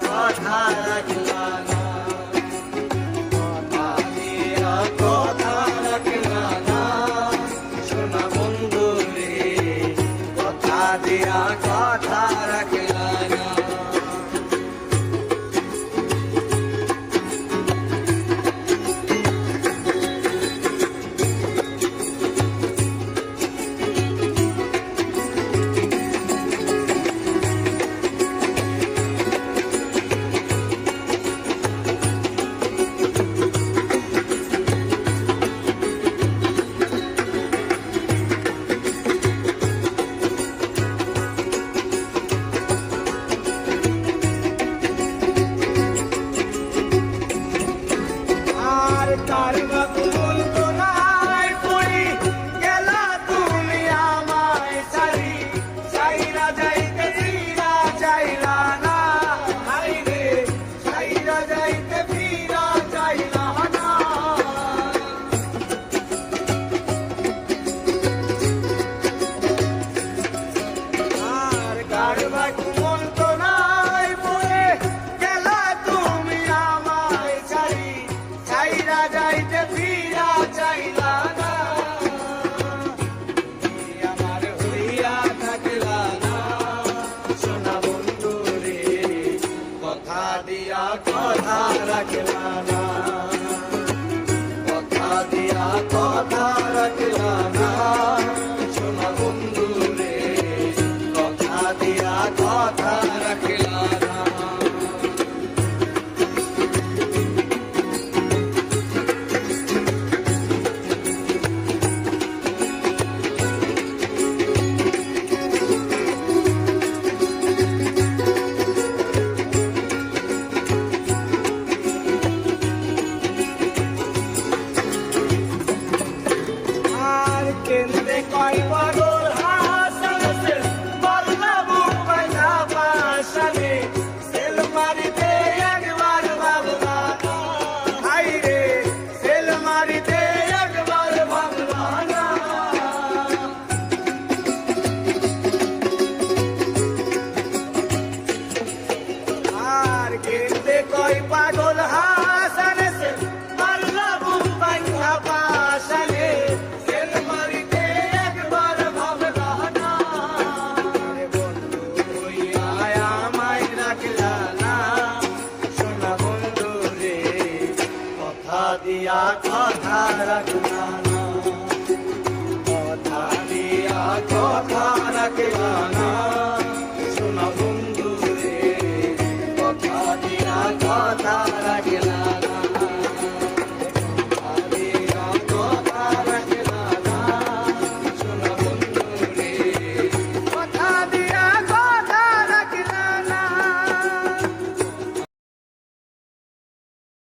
কথা রাখলা না, কথা দিয়া কথা রাখলা না, সোনা বন্ধু রে কথা দিয়া কথা রাখলা না। কার বাবু বলতো নাই পড়ি গেলা তুমি আমায় সারি, সাইরা যাইতে ফিরা চাইলা না, হাই রে সাইরা যাইতে ফিরা চাইলা না। আর কার বাবু বলতো নাই পড়ি গেলা তুমি আমায় সারি, সাইরা যাইতে ফিরা চাইলা না, আমার হইয়া থাকলা না, সোনা বন্ধু রে কথা দিয়া কথা রাখলা না, কথা দিয়া কথা